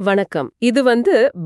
வணக்கம். இது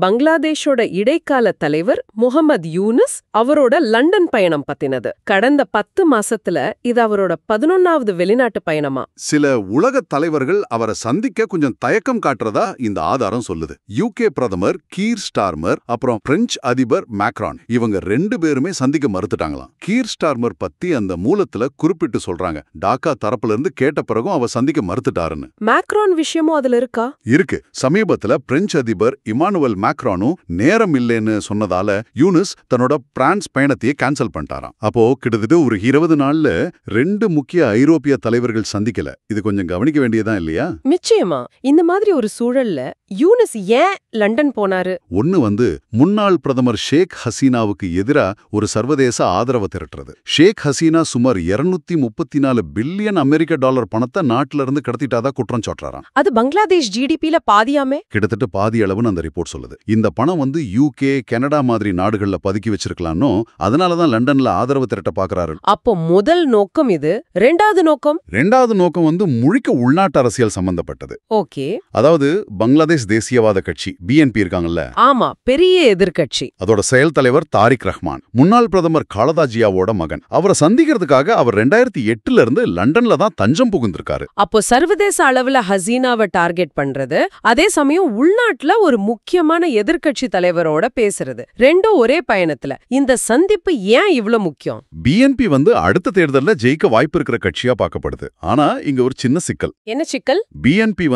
பங்களாதேஷோட இடைக்கால தலைவர் முகமது யூனுஸ் அவரோட லண்டன் பயணம் பத்தினது. கடந்த 10 மாசத்துல இது அவரோட 11வது வெளிநாட்டு பயணமா. சில உலக தலைவர்கள் அவரை சந்திக்க கொஞ்சம் தயக்கம் காட்டுறதா இந்த ஆதாரம் சொல்லுது. யூகே பிரதமர் கீர் ஸ்டார்மர் அப்புறம் பிரெஞ்சு அதிபர் மேக்ரான் இவங்க 2 பேருமே சந்திக்க மறுத்துட்டாங்களாம். கீர் ஸ்டார்மர் பத்தி அந்த மூலத்துல குறிப்பிட்டு சொல்றாங்க, டாக்கா தரப்புல இருந்து கேட்ட பிறகும் அவர் சந்திக்க மறுத்துட்டாருன்னு. மேக்ரான் விஷயமும் அதுல இருக்கா? இருக்கு. சமீபத்துல பிரெஞ்சு அதிபர் இமானுவல் மேக்ரானும் நேரம் இல்லைன்னு சொன்னதால யூனுஸ் தன்னோட பிரான்ஸ் பயணத்தையே கேன்சல் பண்ணிட்டாராம். அப்போ கிட்டத்தட்ட ஒரு 20 நாள்ல 2 முக்கிய ஐரோப்பிய தலைவர்கள் சந்திக்கல. இது கொஞ்சம் கவனிக்க வேண்டியதான் இல்லையா? நிச்சயமா. இந்த மாதிரி ஒரு சூழல்ல யூனுஸ் ஏன் லண்டன் போனாரு? ஒன்னு முன்னாள் பிரதமர் ஷேக் ஹசீனாவுக்கு எதிரா ஒரு சர்வதேச ஆதரவு திரட்டுறது. ஷேக் ஹசீனா சுமார் 234 பில்லியன் அமெரிக்க டாலர் பணத்தை நாட்டில இருந்து கடத்திட்டாதா குற்றம் சாட்டுறாராம். அது பங்களாதேஷ் ஜிடிபில பாதியாமே. கிட்டத்தட்ட பாதி அளவுன்னு அந்த ரிப்போர்ட் சொல்லுது. இந்த பணம் யூகே, கனடா மாதிரி நாடுகள்ல பதுக்கி வச்சிருக்கலாம்னோ, அதனாலதான் லண்டன்ல ஆதரவு திரட்ட பாக்குறாரு. அப்போ முதல் நோக்கம் இது. ரெண்டாவது நோக்கம் முழுக்க உள்நாட்டு அரசியல் சம்பந்தப்பட்டது. ஓகே. அதாவது பங்களாதேஷ் தேசியவாத கட்சி பிஎன்பி இருக்காங்கல்ல, ஆமா, பெரிய எதிர்க்கட்சி. அதோட செயல் தலைவர் தாரிக் ரஹ்மான் முன்னாள் பிரதமர் காலதா ஜியாவோட மகன். அவரை சந்திக்கிறதுக்காக அவர் 2008ல இருந்து லண்டன்ல தான் தஞ்சம் புகுந்திருக்காரு. அப்போ சர்வதேச அளவுல ஹசீனாவை டார்கெட் பண்றது, அதே சமயம் உள்நாட்டுல ஒரு முக்கியமான எதிர்க்கட்சி தலைவரோட பேசுறது, ரெண்டும் ஒரே பயணத்துல. இந்த சந்திப்பு ஏன் இவ்ளோ முக்கியம்? பிஎன்பி அடுத்த தேர்தல்ல ஜெயிக்க வாய்ப்பு இருக்கிற கட்சியா பார்க்கப்படுது. ஆனா இங்க ஒரு சின்ன சிக்கல். என்ன சிக்கல்? பிஎன்பி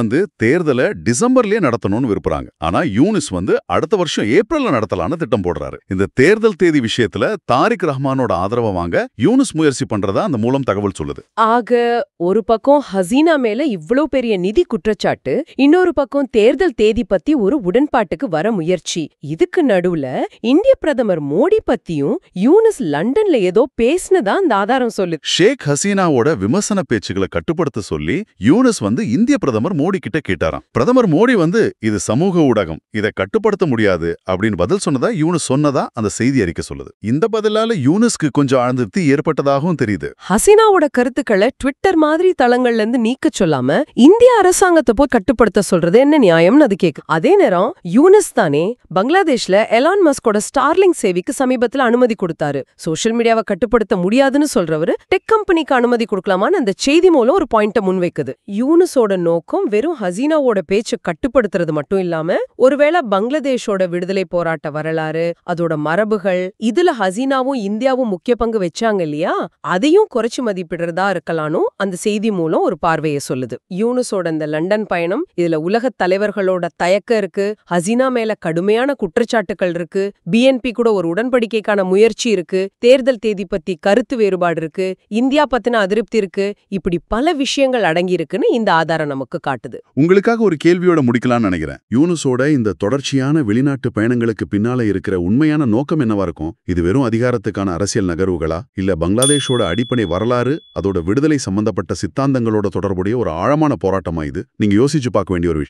தேர்தலை டிசம்பர்லயே நடத்தணும்னு விரும்புறாங்க. ஆனா யூனுஸ் அடுத்த வருஷம் ஏப்ரல்ல நடத்தலாம்னு திட்டம் போடுறாரு. இந்த தேர்தல் தேதி விஷயத்துல தாரிக் ரஹ்மானோட ஆதரவை வாங்க யூனுஸ் முயற்சி பண்றதா அந்த மூலம் தகவல் சொல்லுது. ஆக ஒரு பக்கம் ஹசீனா மேல இவ்ளோ பெரிய நிதி குற்றச்சாட்டு, இன்னொரு பக்கம் தேர்தல் தேதி பத்தி ஒரு உடன்பாட்டுக்கு வர முயற்சி. இதுக்கு நடுவுல இந்திய பிரதமர் மோடி பத்தியும் யூனுஸ் லண்டன்ல ஏதோ பேசினதா அந்த ஆதாரம் சொல்லுது. ஷேக் ஹசீனாவோட விமர்சன பேச்சுகளை கட்டுப்படுத்த சொல்லி யூனுஸ் இந்திய பிரதமர் மோடி கிட்ட கேட்டாராம். பிரதமர் மோடி இது சமூக ஊடகம், இதை கட்டுப்படுத்த முடியாது அப்படின்னு பதில் சொன்னதா யூனுஸ் சொன்னதா அந்த செய்தி அறிக்கை சொல்லுது. இந்த பதிலால யூனுஸ்க்கு கொஞ்சம் ஆழ்ந்திருத்தி ஏற்பட்டதாகவும் தெரியுது. ஹசீனாவோட கருத்துக்களை ட்விட்டர் மாதிரி தளங்கள்ல இருந்து நீக்க சொல்லாம இந்திய அரசாங்கத்தை போய் கட்டுப்படுத்த சொல்றது என்ன நியாயம்னு அது கேக்கு. அதே நேரம் யூனுஸ் தானே பங்களாதேஷ்ல எலான் மஸ்கோட ஸ்டார்லிங் சேவைக்கு சமீபத்துல அனுமதி கொடுத்தாரு. சோஷியல் மீடியாவை கட்டுப்படுத்த முடியாதுன்னு சொல்றவரு டெக் கம்பெனிக்கு அனுமதி கொடுக்கலாமான்னு அந்த செய்தி மூலம் ஒரு பாயிண்ட முன்வைக்குது. யூனுஸோட நோக்கம் வெறும் ஹசீனாவோட பேச்சை கட்டுப்படுத்துறது மட்டும் இல்லாம, ஒருவேளை பங்களாதேஷோட விடுதலை போராட்ட வரலாறு, அதோட மரபுகள், இதுல ஹசீனாவும் இந்தியாவும் முக்கிய பங்கு வச்சாங்க இல்லையா, அதையும் குறைச்சு மதிப்பிடுறதா இருக்கலானும் அந்த செய்தி மூலம் ஒரு பார்வையை சொல்லுது. யூனுஸோட இந்த லண்டன் பயணம், இதுல உலக தலைவர்களோட தயக்கம் இருக்கு, ஹசீனா மேல கடுமையான குற்றச்சாட்டுகள் இருக்கு, பிஎன்பி கூட ஒரு உடன்படிக்கைக்கான முயற்சி இருக்கு, தேர்தல் தேதி பத்தி கருத்து வேறுபாடு இருக்கு, இந்தியா பத்தின அதிருப்தி இருக்கு, இப்படி பல விஷயங்கள் அடங்கி இருக்குன்னு இந்த ஆதாரம் நமக்கு காட்டுது. உங்களுக்காக ஒரு கேள்வியோட முடிக்கலாம்னு நினைக்கிறேன். யூனுஸோட இந்த தொடர்ச்சியான வெளிநாட்டு பயணங்களுக்கு பின்னால இருக்கிற உண்மையான நோக்கம் என்னவா இருக்கும்? இது வெறும் அதிகாரத்துக்கான அரசியல் நகர்வுகளா, இல்ல பங்களாதேஷோட அடிப்படை வரலாறு, அதோட விடுதலை சம்பந்தப்பட்ட சித்தாந்தங்களோட தொடர்புடைய ஒரு ஆழமான போராட்டமா? இது நீங்க யோசிச்சு பார்க்க வேண்டிய ஒரு விஷயம்.